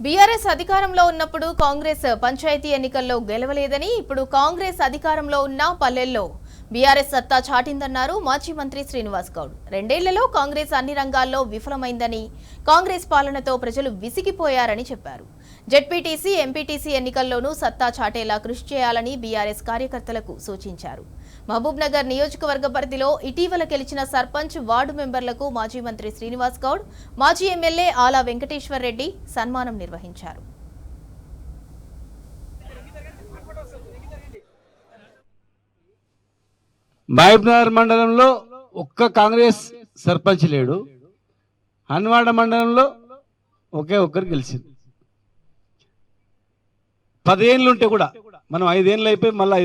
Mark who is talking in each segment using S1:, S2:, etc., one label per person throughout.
S1: BRS అధికారంలో ఉన్నప్పుడు కాంగ్రెస్ పంచాయతీ ఎన్నికల్లో గెలవలేదని ఇప్పుడు కాంగ్రెస్ అధికారంలో ఉన్న పల్లెల్లో బీఆర్ఎస్ సత్తా చాటిందన్నారు మాజీ మంత్రి శ్రీనివాస్ గౌడ్. రెండేళ్లలో కాంగ్రెస్ అన్ని రంగాల్లో విఫలమైందని, కాంగ్రెస్ పాలనతో ప్రజలు విసిగిపోయారని చెప్పారు. జెడ్పీటీసీ, ఎంపీటీసీ ఎన్నికల్లోనూ సత్తా చాటేలా కృషి చేయాలని బీఆర్ఎస్ కార్యకర్తలకు సూచించారు. మహబూబ్ నగర్ నియోజకవర్గ పరిధిలో ఇటీవల గెలిచిన సర్పంచ్, వార్డు మెంబర్లకు మాజీ మంత్రి శ్రీనివాస్ గౌడ్, మాజీ ఎమ్మెల్యే ఆలా వెంకటేశ్వర్ రెడ్డి సన్మానం నిర్వహించారు.
S2: మహబూబ్నగర్ మండలంలో ఒక్క కాంగ్రెస్ సర్పంచ్ లేడు. హన్వాడ మండలంలో ఒకే ఒక్కరు గెలిచింది. 10 ఏళ్ళు ఉంటే కూడా మనం 5 ఏళ్ళు అయిపోయి మళ్ళీ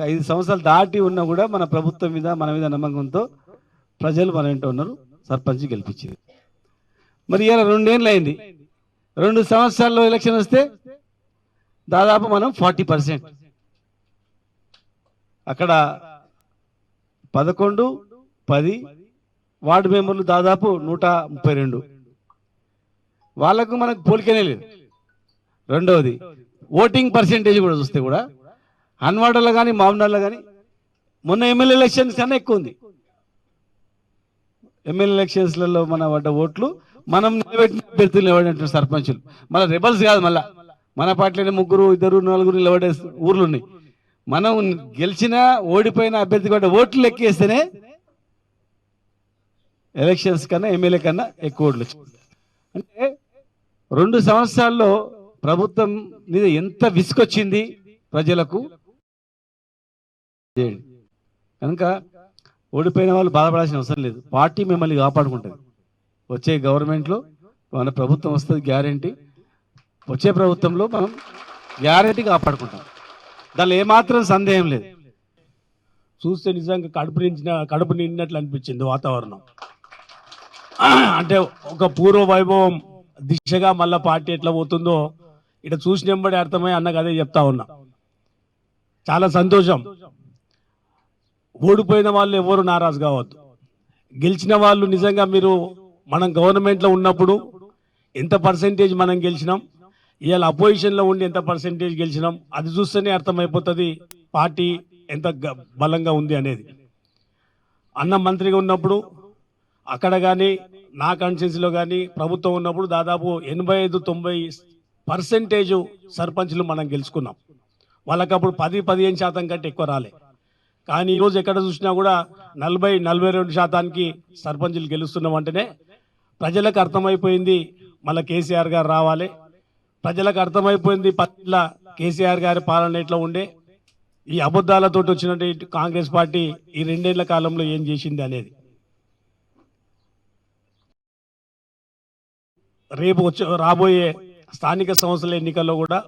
S2: 5 సంవత్సరాలు దాటి ఉన్నా కూడా మన ప్రభుత్వం మీద మన మీద నమ్మకంతో ప్రజలు మన ఇంట ఉన్నారు, సర్పంచ్ గెలిపించింది. మరి ఇలా 2 ఏళ్ళు అయింది. 2 సంవత్సరాల్లో ఎలక్షన్ వస్తే దాదాపు మనం 40%. అక్కడ 11, 10 వార్డు మెంబర్లు దాదాపు 132. వాళ్ళకు మనకు పోలికనే లేదు. రెండవది ఓటింగ్ పర్సెంటేజ్ కూడా చూస్తే కూడా హన్వాడలో కానీ మామూనాడలో కానీ మొన్న ఎమ్మెల్యే ఎలక్షన్స్ కన్నా ఎక్కువ ఉంది. ఎమ్మెల్యే ఎలక్షన్స్లలో మన పడ్డ ఓట్లు మనం నిలబెట్టిన అభ్యర్థులు నిలబడినట్టు సర్పంచులు మళ్ళీ రెబల్స్ కాదు, మళ్ళా మన పార్టీలోనే 3, 2, 4 నిలబడే ఊర్లు ఉన్నాయి. మనం గెలిచిన ఓడిపోయిన అభ్యర్థి కూడా ఓట్లు లెక్కేస్తేనే ఎలక్షన్స్ కన్నా ఎమ్మెల్యే కన్నా ఎక్కువ ఓట్లు వచ్చింది. అంటే 2 సంవత్సరాల్లో ప్రభుత్వం మీద ఎంత విసుకొచ్చింది ప్రజలకు. కనుక ఓడిపోయిన వాళ్ళు బాధపడాల్సిన అవసరం లేదు. పార్టీ మిమ్మల్ని కాపాడుకుంటుంది. వచ్చే గవర్నమెంట్లో మన ప్రభుత్వం వస్తుంది గ్యారంటీ. వచ్చే ప్రభుత్వంలో మనం గ్యారంటీ కాపాడుకుంటాం. దానిలో ఏమాత్రం సందేహం లేదు.
S3: చూస్తే నిజంగా కడుపు నిండినట్లు అనిపించింది వాతావరణం. అంటే ఒక పూర్వ వైభవం దిశగా మళ్ళా పార్టీ ఎట్లా పోతుందో ఇట్లా చూసినబడి అర్థమై అన్నకు అదే చెప్తా ఉన్నా. చాలా సంతోషం. ఓడిపోయిన వాళ్ళు ఎవరు నారాజు కావద్దు. గెలిచిన వాళ్ళు నిజంగా మీరు మనం గవర్నమెంట్లో ఉన్నప్పుడు ఎంత పర్సెంటేజ్ మనం గెలిచినాం, ఇవాళ అపోజిషన్లో ఉండి ఎంత పర్సెంటేజ్ గెలిచినాం, అది చూస్తేనే అర్థమైపోతుంది పార్టీ ఎంత బలంగా ఉంది అనేది. అన్న మంత్రిగా ఉన్నప్పుడు అక్కడ కానీ నా కాన్స్టిట్యున్సీలో కానీ ప్రభుత్వం ఉన్నప్పుడు దాదాపు 85-90% సర్పంచ్లు మనం గెలుచుకున్నాం. వాళ్ళకి అప్పుడు 10-15% కంటే ఎక్కువ రాలే. కానీ ఈరోజు ఎక్కడ చూసినా కూడా 40-42% సర్పంచ్లు గెలుస్తున్నాం. అంటేనే ప్రజలకు అర్థమైపోయింది మళ్ళీ కేసీఆర్ గారు రావాలి. ప్రజలకు అర్థమైపోయింది 10 కేసీఆర్ గారి పాలన ఎట్లా ఉండే, ఈ అబద్ధాలతో వచ్చినట్టు కాంగ్రెస్ పార్టీ ఈ 2 ఏళ్ల కాలంలో ఏం చేసింది అనేది. రేపు రాబోయే స్థానిక సంస్థల ఎన్నికల్లో కూడా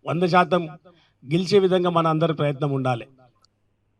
S3: 100% గెలిచే విధంగా మన అందరి ప్రయత్నం ఉండాలి.